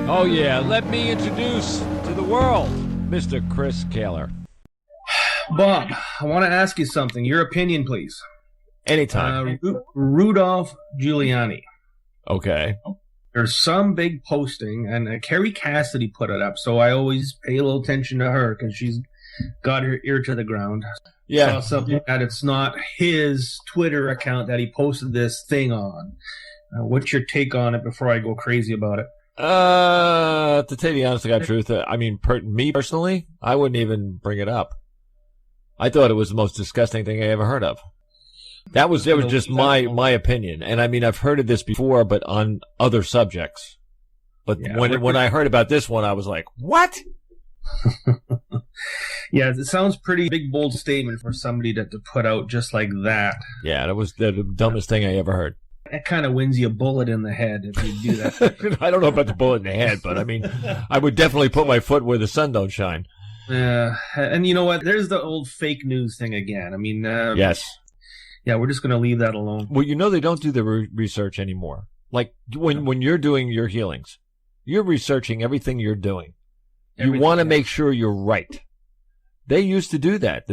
Oh, yeah, let me introduce to the world Mr. Chris Kehler. Bob, I want to ask you something. Your opinion, please. Anytime. Rudolph Giuliani. Okay. There's some big posting, and Carrie Cassidy put it up, so I always pay a little attention to her because she's got her ear to the ground. Yeah. Saw something that it's not his Twitter account that he posted this thing on. What's your take on it before I go crazy about it? To tell you the honest to God truth, I mean, me personally, I wouldn't even bring it up. I thought it was the most disgusting thing I ever heard of. That was just my opinion. And I mean, I've heard of this before, but on other subjects. But yeah, when I heard about this one, I was like, what? Yeah, it sounds pretty big, bold statement for somebody to put out just like that. Yeah, that was the dumbest thing I ever heard. It kind of wins you a bullet in the head if you do that. I don't know about the bullet in the head, but I mean, I would definitely put my foot where the sun don't shine. Yeah, and you know what? There's the old fake news thing again. I mean, yes. Yeah, we're just going to leave that alone. Well, you know they don't do the research anymore. Like when you're doing your healings, you're researching everything you're doing. You want to make sure you're right. They used to do that.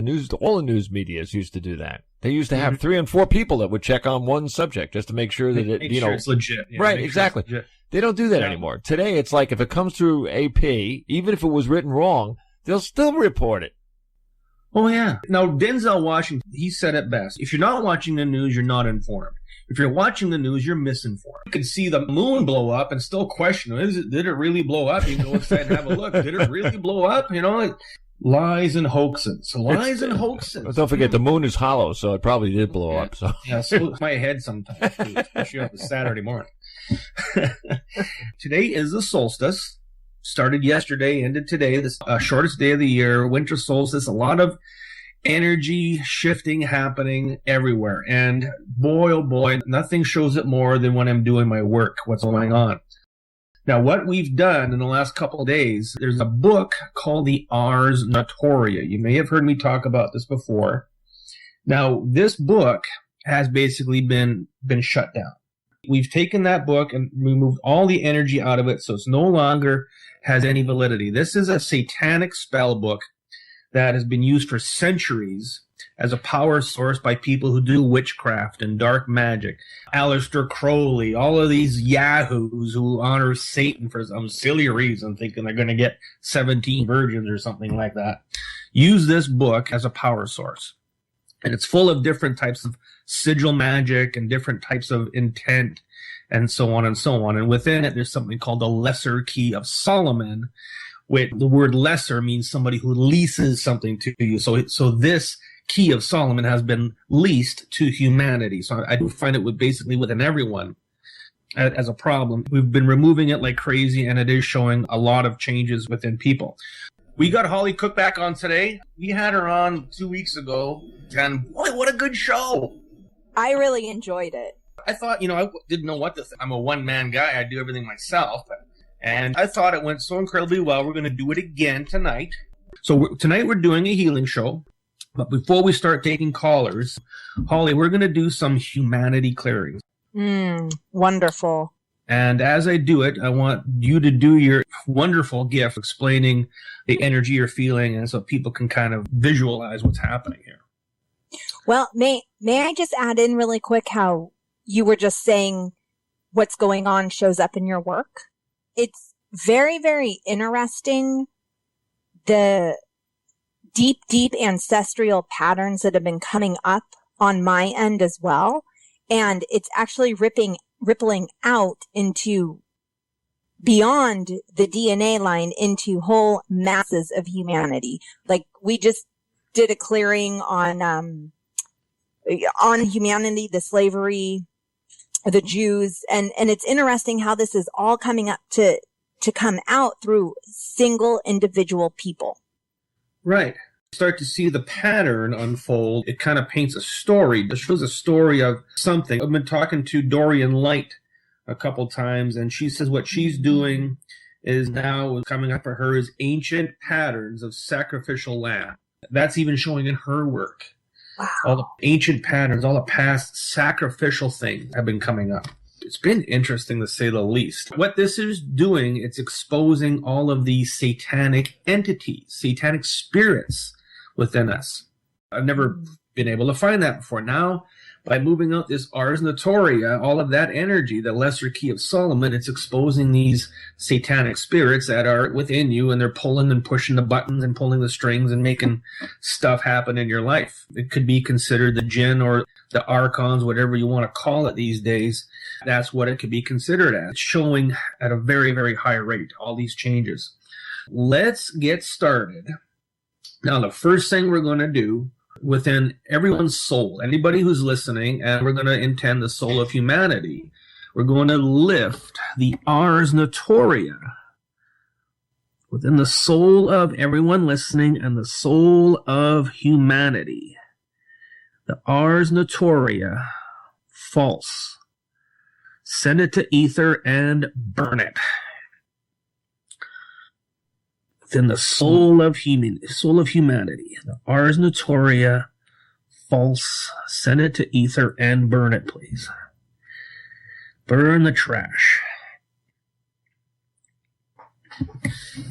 All the news medias used to do that. They used to have 3 and 4 people that would check on one subject just to make sure that it's legit. Yeah, right, exactly. Sure they don't do that anymore. Today, it's like if it comes through AP, even if it was written wrong, they'll still report it. Oh, yeah. Now, Denzel Washington, he said it best. If you're not watching the news, you're not informed. If you're watching the news, you're misinformed. You can see the moon blow up and still question, did it really blow up? You can go inside and have a look. Did it really blow up? Lies and hoaxes. Lies and hoaxes. Don't forget, the moon is hollow, so it probably did blow up. So. Yeah, so my head sometimes, too, especially on a Saturday morning. Today is the solstice. Started yesterday, ended today, this shortest day of the year, winter solstice, a lot of energy shifting happening everywhere. And boy, oh boy, nothing shows it more than when I'm doing my work, what's going on. Now, what we've done in the last couple of days, there's a book called the Ars Notoria. You may have heard me talk about this before. Now, this book has basically been shut down. We've taken that book and removed all the energy out of it, so it's no longer has any validity. This is a satanic spell book that has been used for centuries as a power source by people who do witchcraft and dark magic. Aleister Crowley, all of these yahoos who honor Satan for some silly reason, thinking they're going to get 17 virgins or something like that, use this book as a power source. And it's full of different types of sigil magic and different types of intent and so on and so on. And within it, there's something called the Lesser Key of Solomon, which the word lesser means somebody who leases something to you. So this Key of Solomon has been leased to humanity. So I do find it basically within everyone as a problem. We've been removing it like crazy, and it is showing a lot of changes within people. We got Holly Cook back on today. We had her on 2 weeks ago, and boy, what a good show. I really enjoyed it. I thought, I didn't know what to think. I'm a one-man guy. I do everything myself. And I thought it went so incredibly well. We're going to do it again tonight. So tonight we're doing a healing show. But before we start taking callers, Holly, we're going to do some humanity clearing. Wonderful. And as I do it, I want you to do your wonderful gift explaining the energy you're feeling, and so people can kind of visualize what's happening here. Well, may I just add in really quick how you were just saying what's going on shows up in your work? It's very, very interesting, the deep ancestral patterns that have been coming up on my end as well. And it's actually rippling out into beyond the DNA line into whole masses of humanity. Like we just did a clearing on humanity, the slavery, the Jews, and it's interesting how this is all coming up to come out through single individual people. Right. Start to see the pattern unfold. It kind of paints a story. It shows a story of something. I've been talking to Dorian Light a couple times, and she says what she's doing is now coming up for her is ancient patterns of sacrificial lamb. That's even showing in her work. Wow. All the ancient patterns, all the past sacrificial things have been coming up. It's been interesting to say the least. What this is doing, it's exposing all of these satanic entities, satanic spirits within us. I've never been able to find that before. Now, by moving out this Ars Notoria, all of that energy, the lesser key of Solomon, it's exposing these satanic spirits that are within you, and they're pulling and pushing the buttons and pulling the strings and making stuff happen in your life. It could be considered the jinn or the archons, whatever you want to call it these days. That's what it could be considered as. It's showing at a very, very high rate, all these changes. Let's get started. Now, the first thing we're going to do within everyone's soul, anybody who's listening, and we're going to intend the soul of humanity, we're going to lift the Ars Notoria within the soul of everyone listening and the soul of humanity. The Ars Notoria, false. Send it to ether and burn it. Within the soul of humanity, the Ars Notoria, false. Send it to ether and burn it, please. Burn the trash.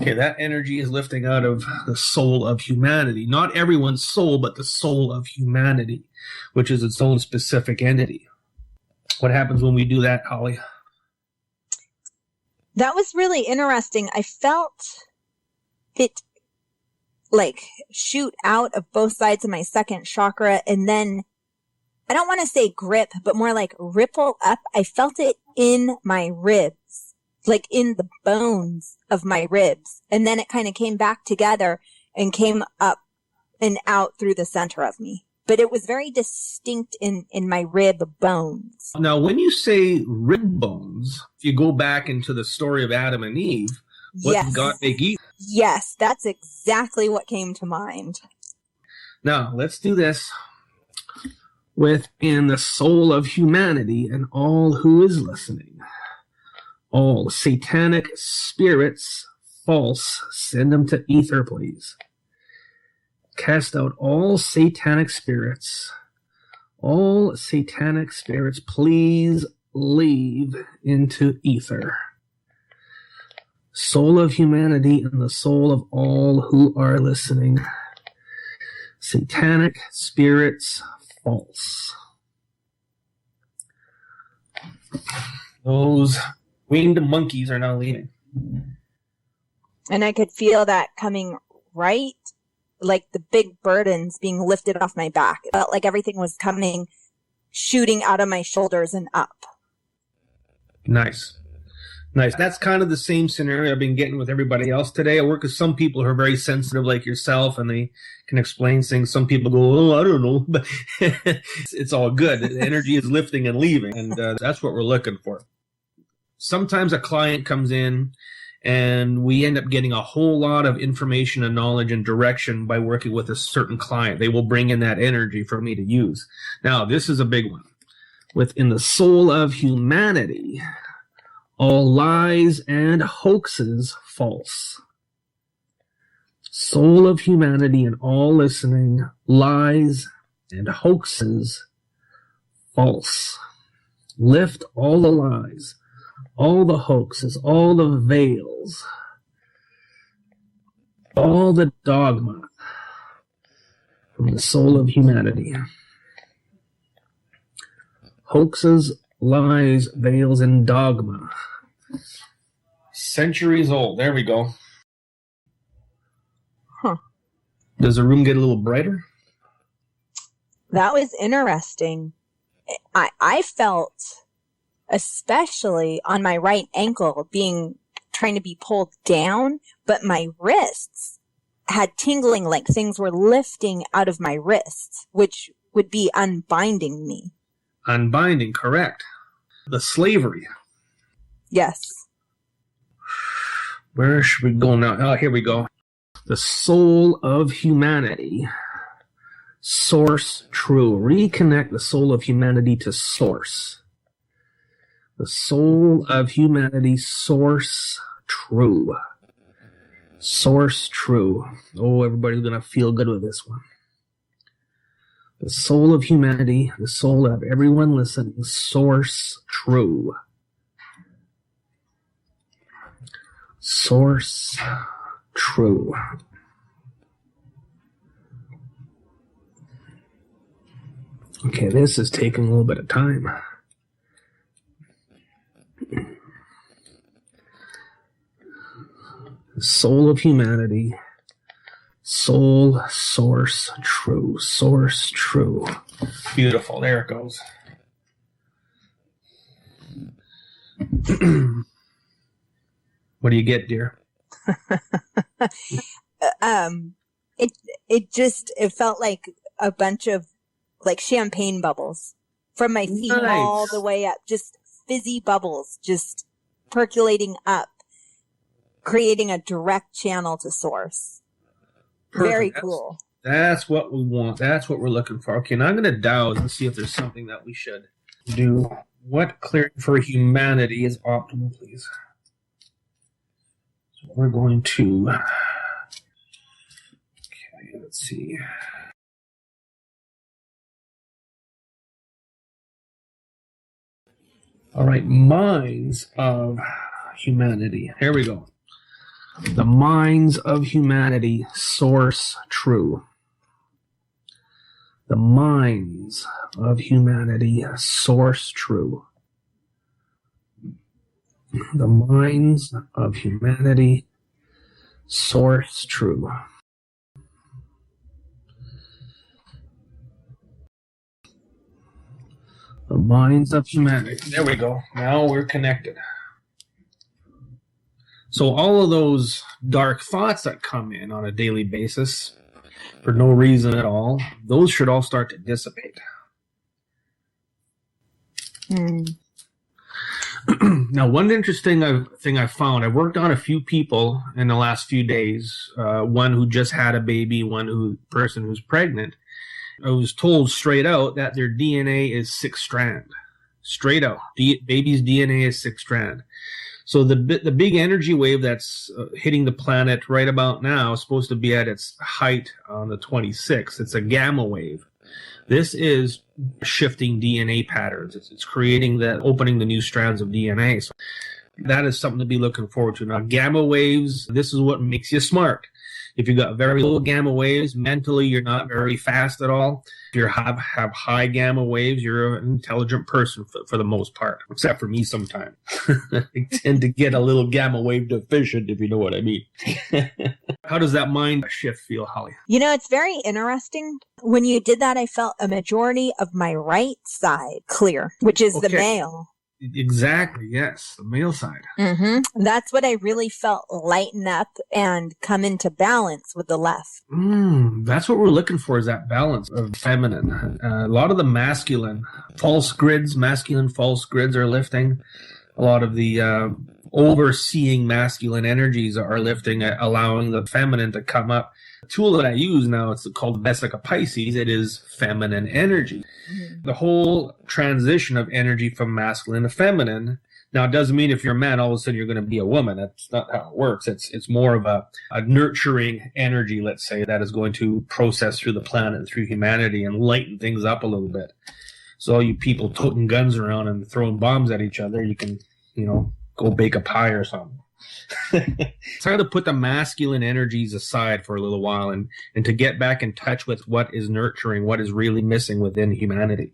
Okay, that energy is lifting out of the soul of humanity. Not everyone's soul, but the soul of humanity, which is its own specific entity. What happens when we do that, Holly? That was really interesting. I felt it like shoot out of both sides of my second chakra, and then I don't want to say grip, but more like ripple up. I felt it in my ribs, like in the bones of my ribs. And then it kind of came back together and came up and out through the center of me. But it was very distinct in my rib bones. Now, when you say rib bones, if you go back into the story of Adam and Eve, what did God make Eve? Yes, that's exactly what came to mind. Now, let's do this within the soul of humanity and all who is listening. All satanic spirits, false, send them to ether, please. Cast out all satanic spirits. All satanic spirits, please leave into ether. Soul of humanity and the soul of all who are listening. Satanic spirits, false. Those winged monkeys are now leaving. And I could feel that coming right, like the big burdens being lifted off my back. It felt like everything was coming, shooting out of my shoulders and up. Nice. Nice. That's kind of the same scenario I've been getting with everybody else today. I work with some people who are very sensitive like yourself, and they can explain things. Some people go, oh, I don't know. But it's all good. The energy is lifting and leaving, and that's what we're looking for. Sometimes a client comes in, and we end up getting a whole lot of information and knowledge and direction by working with a certain client. They will bring in that energy for me to use. Now, this is a big one. Within the soul of humanity, all lies and hoaxes, false. Soul of humanity and all listening, lies and hoaxes, false. Lift all the lies, all the hoaxes, all the veils, all the dogma from the soul of humanity. Hoaxes, lies, veils, and dogma. Centuries old. There we go. Huh. Does the room get a little brighter? That was interesting. I felt, especially on my right ankle, trying to be pulled down, but my wrists had tingling, like things were lifting out of my wrists, which would be unbinding me. Unbinding, correct. The slavery. Yes. Where should we go now? Oh, here we go. The soul of humanity. Source true. Reconnect the soul of humanity to source. The soul of humanity, source true. Source true. Oh, everybody's going to feel good with this one. The soul of humanity, the soul of everyone listening, source true. Source true. Okay, this is taking a little bit of time. Soul of humanity, soul, source, true, source, true. Beautiful. There it goes. What do you get, dear? It felt like a bunch of like champagne bubbles from my feet all the way up, just fizzy bubbles, just percolating up, creating a direct channel to source. Perfect. Very cool. That's what we want. That's what we're looking for. Okay, now I'm going to douse and see if there's something that we should do. What clearing for humanity is optimal, please? So we're going to... Okay, let's see. All right, minds of humanity. Here we go. The minds of humanity, source true. The minds of humanity, source true. The minds of humanity, source true. The minds of humanity. There we go. Now we're connected. So all of those dark thoughts that come in on a daily basis for no reason at all, those should all start to dissipate. Now, one interesting thing I found, I worked on a few people in the last few days, one who just had a baby, person who's pregnant. I was told straight out that their DNA is 6-strand. Straight out. Baby's DNA is 6-strand. So the big energy wave that's hitting the planet right about now is supposed to be at its height on the 26th. It's a gamma wave. This is shifting DNA patterns. It's creating opening the new strands of DNA. So that is something to be looking forward to. Now, gamma waves, this is what makes you smart. If you've got very low gamma waves, mentally you're not very fast at all. If you have high gamma waves, you're an intelligent person for the most part, except for me sometimes. I tend to get a little gamma wave deficient, if you know what I mean. How does that mind shift feel, Holly? You know, it's very interesting. When you did that, I felt a majority of my right side clear, which is the male. Exactly, yes, the male side. Mm-hmm. That's what I really felt lighten up and come into balance with the left. That's what we're looking for, is that balance of feminine. A lot of the masculine false grids are lifting. A lot of the overseeing masculine energies are lifting, allowing the feminine to come up. The tool that I use now, it's called Vesica Pisces. It is feminine energy. The whole transition of energy from masculine to feminine. Now, it doesn't mean if you're a man, all of a sudden you're going to be a woman. That's not how it works. It's more of a nurturing energy, let's say, that is going to process through the planet and through humanity and lighten things up a little bit. So all you people toting guns around and throwing bombs at each other, you can, go bake a pie or something. It's hard to put the masculine energies aside for a little while and to get back in touch with what is nurturing, what is really missing within humanity.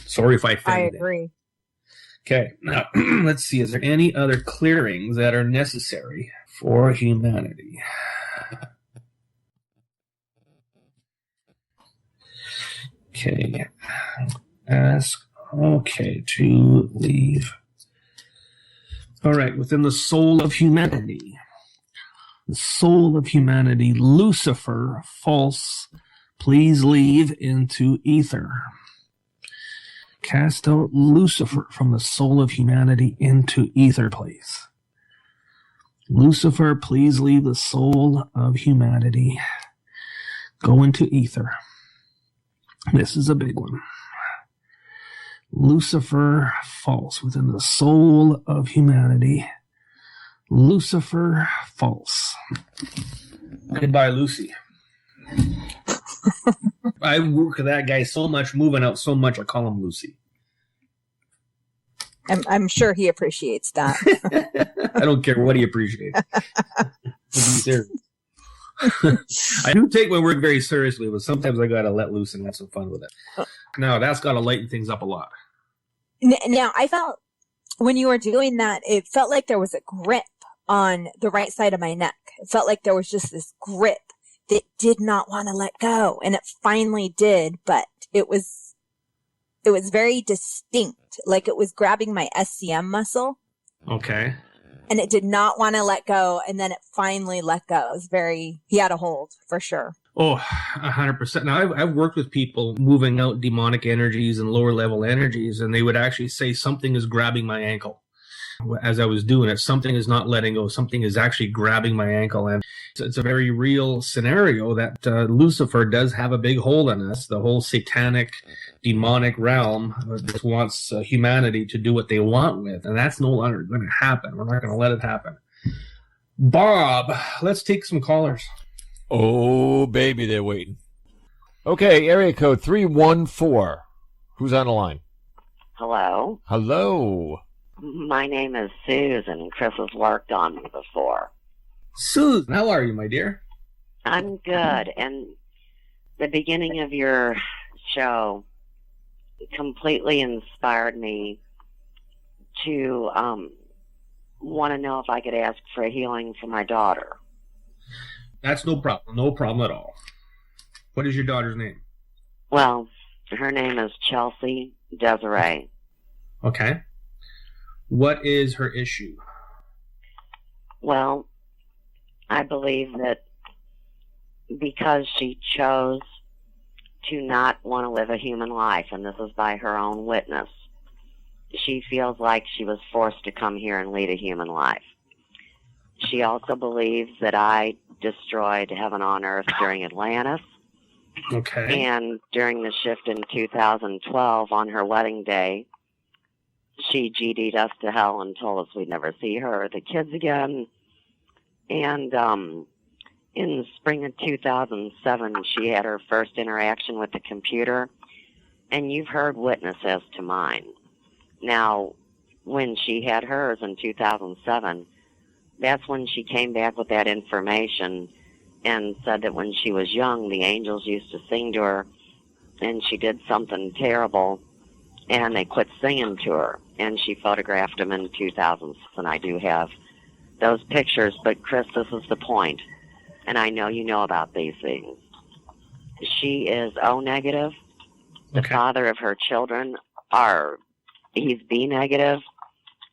Sorry if I offended. I agree. Okay, now let's see. Is there any other clearings that are necessary for humanity? Okay. To leave. All right, within the soul of humanity. The soul of humanity, Lucifer, false, please leave into ether. Cast out Lucifer from the soul of humanity into ether, please. Lucifer, please leave the soul of humanity. Go into ether. This is a big one. Lucifer, false, within the soul of humanity. Lucifer, false. Goodbye, Lucy. I work with that guy so much, moving out so much, I call him Lucy. I'm sure he appreciates that. I don't care what he appreciates. I do take my work very seriously, but sometimes I got to let loose and have some fun with it. Now, that's got to lighten things up a lot. Now, I felt when you were doing that, it felt like there was a grip on the right side of my neck. It felt like there was just this grip that did not want to let go. And it finally did, but it was very distinct. Like it was grabbing my SCM muscle. Okay. And it did not want to let go. And then it finally let go. It was he had a hold for sure. Oh, 100%. Now, I've worked with people moving out demonic energies and lower level energies, and they would actually say something is grabbing my ankle. As I was doing it, something is not letting go. Something is actually grabbing my ankle. And it's a very real scenario that Lucifer does have a big hold on us. The whole satanic, demonic realm just wants humanity to do what they want with. And that's no longer going to happen. We're not going to let it happen. Bob, let's take some callers. Oh, baby, they're waiting. Okay, area code 314. Who's on the line? Hello. Hello. My name is Susan. Chris has worked on me before. Susan, how are you, my dear? I'm good. And the beginning of your show completely inspired me to want to know if I could ask for a healing for my daughter. That's no problem. No problem at all. What is your daughter's name? Well, her name is Chelsea Desiree. Okay. What is her issue? Well, I believe that because she chose to not want to live a human life, and this is by her own witness, she feels like she was forced to come here and lead a human life. She also believes that I destroyed heaven on earth during Atlantis. Okay. And during the shift in 2012 on her wedding day, she GD'd us to hell and told us we'd never see her or the kids again. And in the spring of 2007, she had her first interaction with the computer. And you've heard witness as to mine. Now, when she had hers in 2007, that's when she came back with that information and said that when she was young, the angels used to sing to her, and she did something terrible, and they quit singing to her. And she photographed them in 2000, and I do have those pictures. But, Chris, this is the point, and I know you know about these things. She is O negative. The father of her children he's B negative,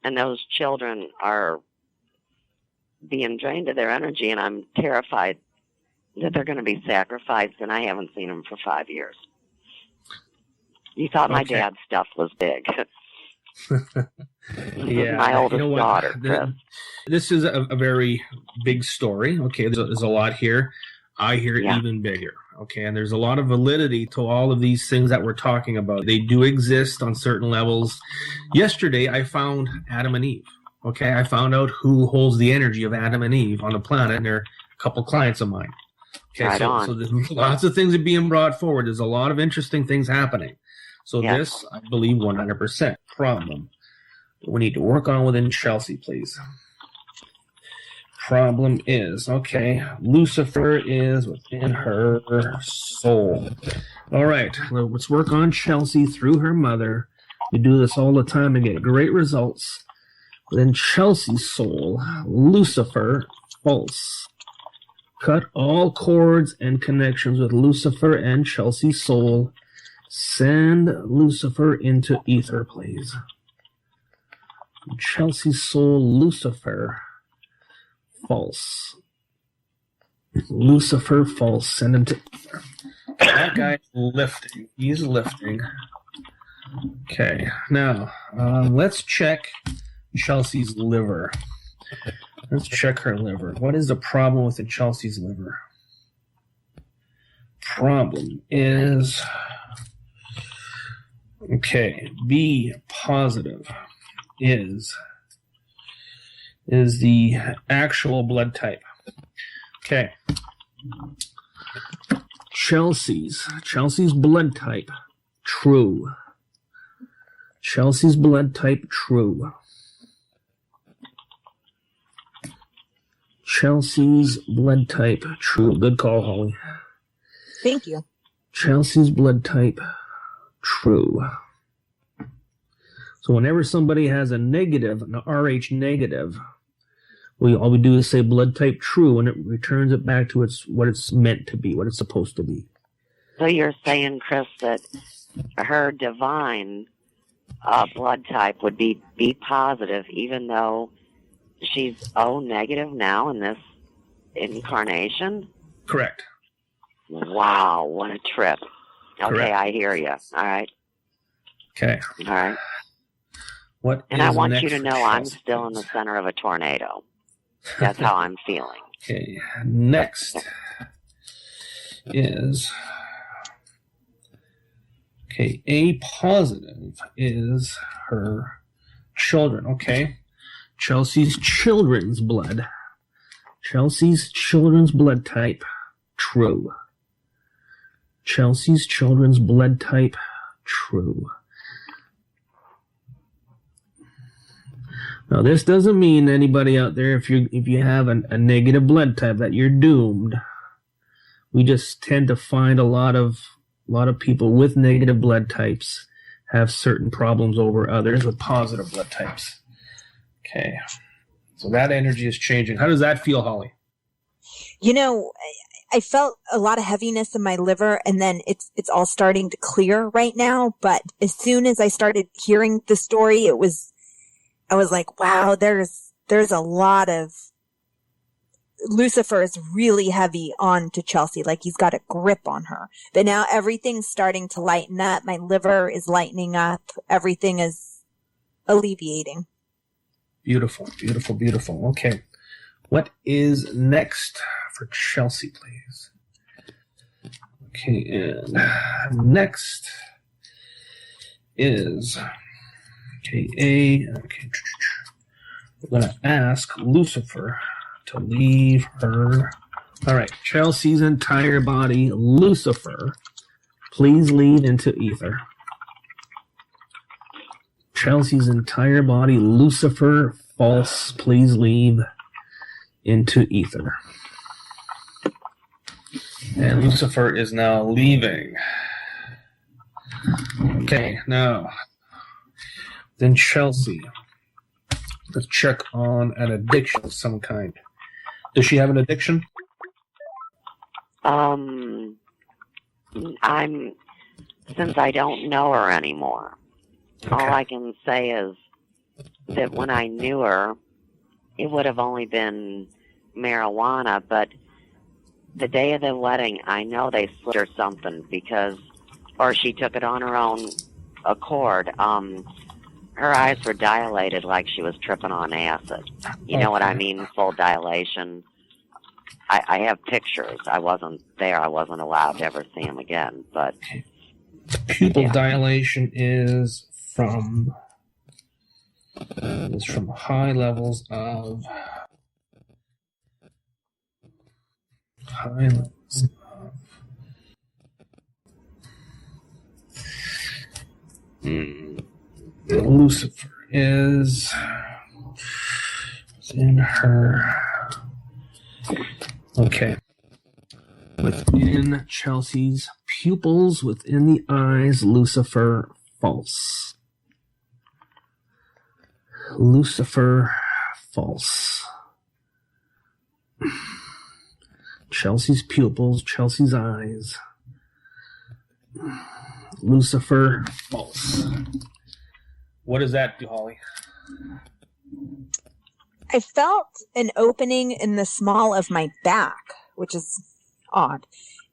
and those children are being drained of their energy, and I'm terrified that they're going to be sacrificed, and I haven't seen them for 5 years. You thought my dad's stuff was big. Yeah, my oldest daughter, Chris. This is a very big story. Okay, there's a lot here. I hear it even bigger. Okay, and there's a lot of validity to all of these things that we're talking about. They do exist on certain levels. Yesterday, I found Adam and Eve. Okay, I found out who holds the energy of Adam and Eve on the planet, and they're a couple clients of mine. Okay, so there's lots of things are being brought forward. There's a lot of interesting things happening. So this, I believe, 100% problem we need to work on within Chelsea, please. Problem is, Lucifer is within her soul. All right, let's work on Chelsea through her mother. We do this all the time and get great results. Within Chelsea's soul, Lucifer, false. Cut all cords and connections with Lucifer and Chelsea's soul. Send Lucifer into ether, please. Chelsea's soul, Lucifer, false. Lucifer, false. Send him to ether. That guy's lifting. He's lifting. Okay, now let's check Chelsea's liver. Let's check her liver. What is the problem with the Chelsea's liver? Problem is, B positive is the actual blood type. Okay. Chelsea's blood type, true. Chelsea's blood type, true. Chelsea's blood type, true. Good call, Holly. Thank you. Chelsea's blood type, true. So whenever somebody has a negative, an RH negative, all we do is say blood type true, and it returns it back to what it's meant to be, what it's supposed to be. So you're saying, Chris, that her divine blood type would be B positive, even though she's O negative now in this incarnation? Correct. Wow, what a trip. Okay, correct. I hear you. All right. Okay. All right. And I want you to know I'm still in the center of a tornado. That's how I'm feeling. Okay. Next is... Okay, A positive is her children. Okay. Chelsea's children's blood. Chelsea's children's blood type, true. Chelsea's children's blood type, true. Now, this doesn't mean anybody out there, if you have a negative blood type, that you're doomed. We just tend to find a lot of people with negative blood types have certain problems over others with positive blood types. Okay, so that energy is changing. How does that feel, Holly? You know, I felt a lot of heaviness in my liver, and then it's all starting to clear right now. But as soon as I started hearing the story, I was like, wow, there's a lot of Lucifer is really heavy on to Chelsea, like he's got a grip on her. But now everything's starting to lighten up. My liver is lightening up. Everything is alleviating. Beautiful, beautiful, beautiful. Okay. What is next for Chelsea, please? Okay, and next is okay, we're going to ask Lucifer to leave her. All right, Chelsea's entire body, Lucifer, please leave into ether. Chelsea's entire body, Lucifer, false, please leave into ether. And Lucifer is now leaving. Okay, now, then Chelsea. Let's check on an addiction of some kind. Does she have an addiction? Since I don't know her anymore, okay. All I can say is that when I knew her, it would have only been marijuana, but the day of the wedding, I know they slipped her something or she took it on her own accord. Her eyes were dilated like she was tripping on acid. You know what I mean? Full dilation. I have pictures. I wasn't there. I wasn't allowed to ever see him again. But pupil dilation is from high levels of Lucifer is in her. Okay. Within Chelsea's pupils, within the eyes, Lucifer, false. Lucifer, false. Chelsea's pupils, Chelsea's eyes. Lucifer, false. What does that do, Holly? I felt an opening in the small of my back, which is odd.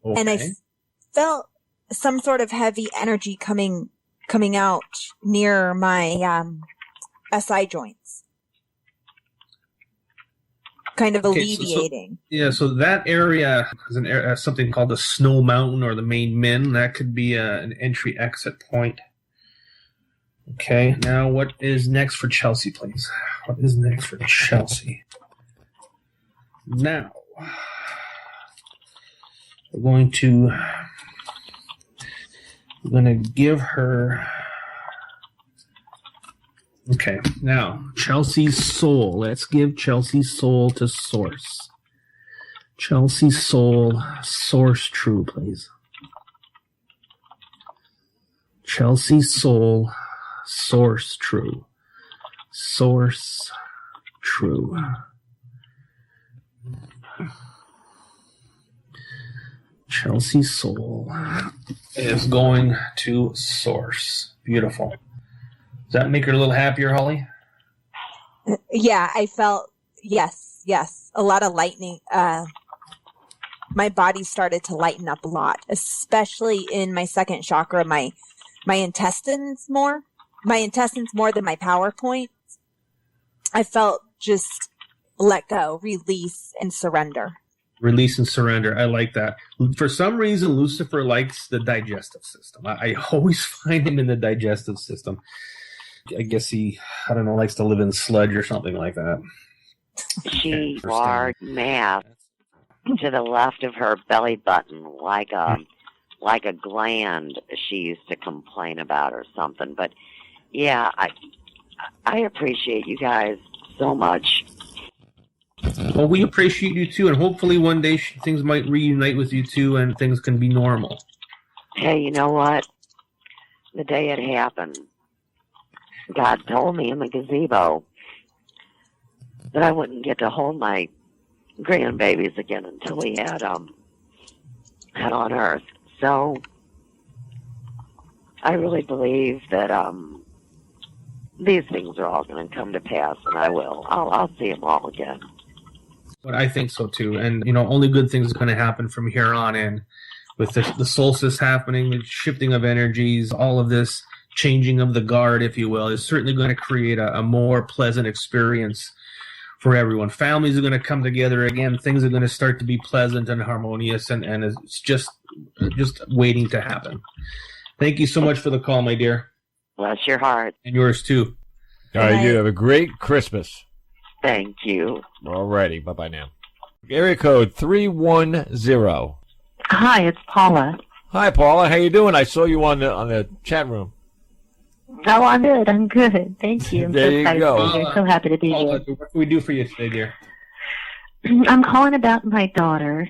Okay. And I felt some sort of heavy energy coming out near my SI joints. Kind of alleviating. So that area is something called the Snow Mountain or the main min. That could be an entry-exit point. Okay, now what is next for Chelsea, please? What is next for Chelsea? Now, We're going to give her... Okay, now, Chelsea's soul. Let's give Chelsea's soul to Source. Chelsea's soul, Source true, please. Chelsea's soul, Source true. Source true. Chelsea's soul is going to Source. Beautiful. Does that make her a little happier, Holly? Yeah, I felt, yes, a lot of lightening. My body started to lighten up a lot, especially in my second chakra, my intestines more than my power point. I felt just let go, release, and surrender. Release and surrender. I like that. For some reason, Lucifer likes the digestive system. I always find him in the digestive system. I guess he, likes to live in sludge or something like that. She large mass to the left of her belly button, like a gland she used to complain about or something. But yeah, I appreciate you guys so much. Well, we appreciate you too, and hopefully one day things might reunite with you too, and things can be normal. Hey, you know what? The day it happened, God told me in the gazebo that I wouldn't get to hold my grandbabies again until we had on Earth. So I really believe that these things are all going to come to pass, and I will. I'll see them all again. But I think so too, and only good things are going to happen from here on in, with the solstice happening, the shifting of energies, all of this changing of the guard, if you will, is certainly going to create a more pleasant experience for everyone. Families are going to come together again. Things are going to start to be pleasant and harmonious, and it's just waiting to happen. Thank you so much for the call, my dear. Bless your heart. And yours too. All right, you have a great Christmas. Thank you. All righty. Bye-bye now. Area code 310. Hi, it's Paula. Hi, Paula. How you doing? I saw you on the chat room. Oh, I'm good. Thank you. I'm there you go. I'm so happy to be Paula, here. what can we do for you today, dear? I'm calling about my daughter.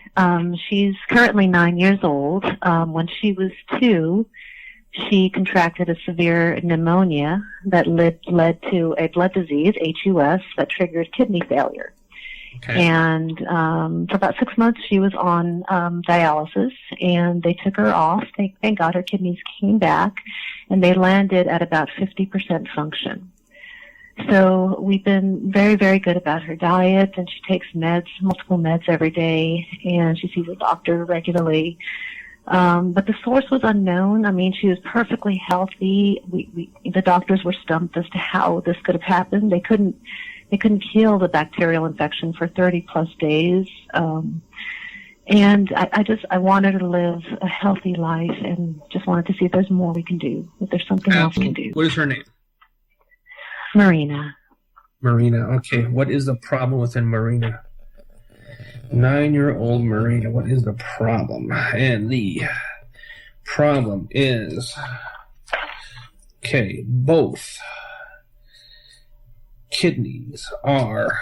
She's currently 9 years old. When she was 2, she contracted a severe pneumonia that led to a blood disease, HUS, that triggered kidney failure. Okay. And for about 6 months, she was on dialysis, and they took her off. Thank God her kidneys came back, and they landed at about 50% function. So we've been very, very good about her diet, and she takes multiple meds every day, and she sees a doctor regularly. But the source was unknown. I mean, she was perfectly healthy. The doctors were stumped as to how this could have happened. They couldn't kill the bacterial infection for 30 plus days. And I wanted her to live a healthy life, and just wanted to see if there's more we can do, if there's something else we can do. What is her name? Marina. Okay. What is the problem within Marina? 9-year-old Marina. What is the problem? And the problem is, both kidneys are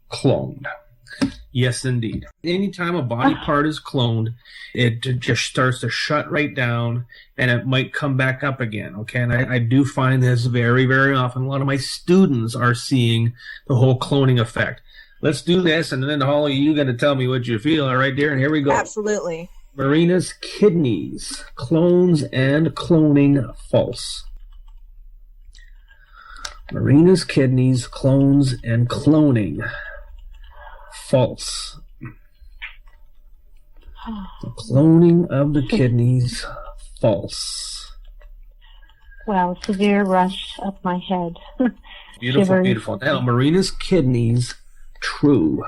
cloned. Yes, indeed. Anytime a body part is cloned, it just starts to shut right down, and it might come back up again, okay? And I do find this very, very often. A lot of my students are seeing the whole cloning effect. Let's do this, and then, Holly, you got to tell me what you feel. All right, dear, and here we go. Absolutely. Marina's kidneys, clones and cloning false. Marina's kidneys, clones and cloning false. The cloning of the kidneys false. Wow, severe rush up my head. Beautiful, Shivers. beautiful. Now, Marina's kidneys true.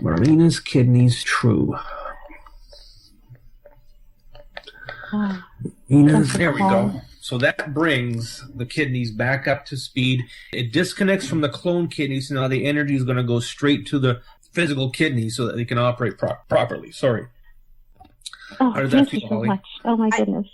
Marina's kidneys true. There we go. So that brings the kidneys back up to speed. It disconnects from the clone kidneys, so now the energy is going to go straight to the physical kidneys so that they can operate properly. Sorry. Oh, How does that thank you feel, so Holly? much. Oh my goodness.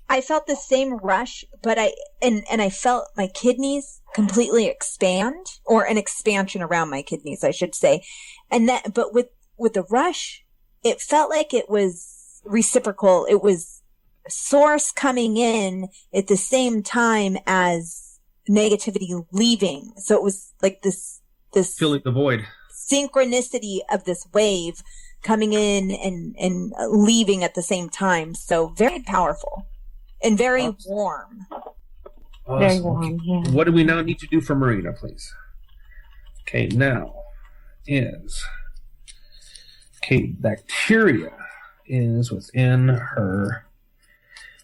I felt the same rush, but I felt my kidneys completely expand, or an expansion around my kidneys, I should say. But with the rush, it felt like it was reciprocal. It was source coming in at the same time as negativity leaving. So it was like this Filling the void. synchronicity of this wave coming in and leaving at the same time. So very powerful and very warm. Awesome. Very warm, yeah. What do we now need to do for Marina, please? Okay, now bacteria is within her.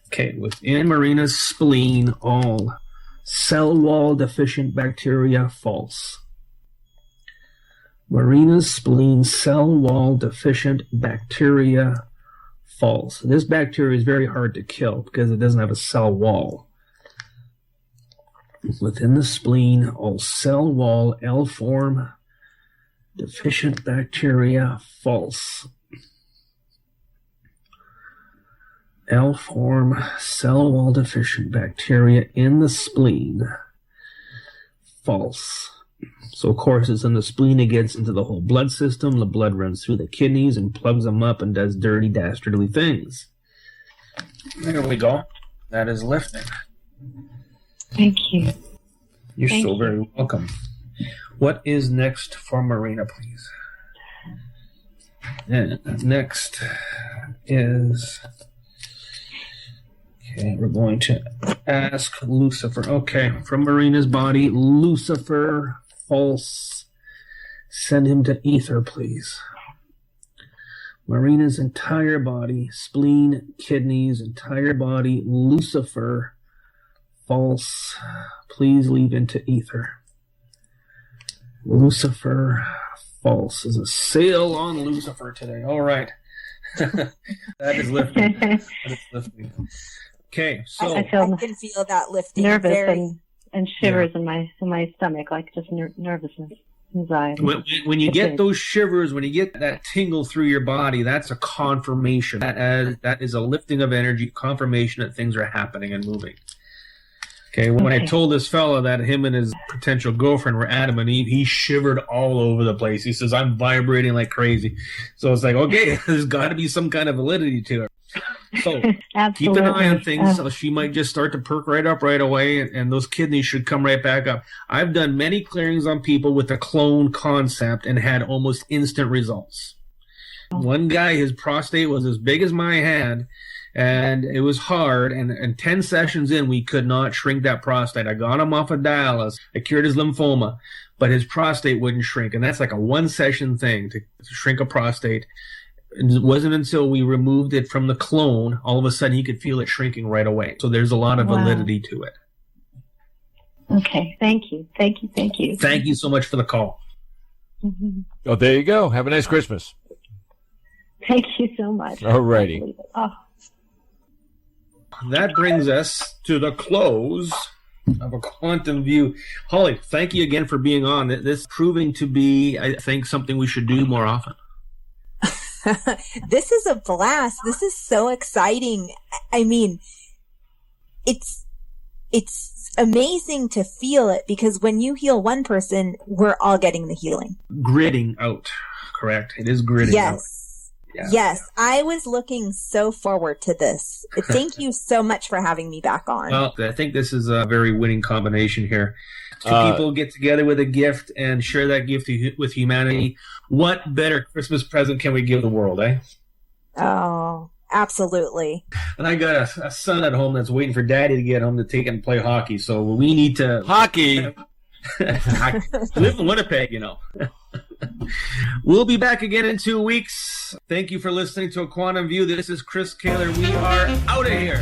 Okay, within Marina's spleen, all cell wall deficient bacteria, false. Marina's spleen, cell wall deficient bacteria, false. This bacteria is very hard to kill because it doesn't have a cell wall. Within the spleen, all cell wall L form deficient bacteria, false. L form cell wall deficient bacteria in the spleen, false. So, of course, it's in the spleen. It gets into the whole blood system. The blood runs through the kidneys and plugs them up and does dirty, dastardly things. There we go. That is lifting. Thank you. You're Thank so you. very welcome. What is next for Marina, please? And next is... Okay, we're going to ask Lucifer. Okay, from Marina's body, Lucifer, false. Send him to ether, please. Marina's entire body, spleen, kidneys, entire body, Lucifer, false. Please leave into ether. Lucifer, false. There's a sale on Lucifer today. All right. That is lifting. That is lifting. Okay, so I feel I can feel that lifting. nervous Very, and shivers in my stomach, like just nervousness, anxiety. when you get those shivers, when you get that tingle through your body, that's a confirmation. That is a lifting of energy, confirmation that things are happening and moving. Okay, when I told this fella that him and his potential girlfriend were Adam and Eve, he shivered all over the place. He says, I'm vibrating like crazy. So it's like, okay, there's got to be some kind of validity to it. So keep an eye on things. So she might just start to perk right up right away, and those kidneys should come right back up. I've done many clearings on people with the clone concept and had almost instant results. One guy, his prostate was as big as my hand, and it was hard. And 10 sessions in, we could not shrink that prostate. I got him off of dialysis. I cured his lymphoma, but his prostate wouldn't shrink. And that's like a 1-session thing to shrink a prostate. It wasn't until we removed it from the clone, all of a sudden he could feel it shrinking right away. So there's a lot of validity to it. Okay, thank you. Thank you so much for the call. Mm-hmm. Oh, there you go. Have a nice Christmas. Thank you so much. All righty. Oh. That brings us to the close of a quantum view. Holly, thank you again for being on. This proving to be, I think, something we should do more often. this is a blast. This is so exciting. I mean, it's amazing to feel it, because when you heal one person, we're all getting the healing. Gridding out, correct? It is gridding out. Yes, I was looking so forward to this. Thank you so much for having me back on. Well, I think this is a very winning combination here. Two people get together with a gift and share that gift with humanity. What better Christmas present can we give the world, eh? Oh, absolutely. And I got a son at home that's waiting for Daddy to get home to take and play hockey. So we need to... Hockey? I live in Winnipeg, you know. We'll be back again in 2 weeks. Thank you for listening to A Quantum View. This is Chris Kehler. We are out of here.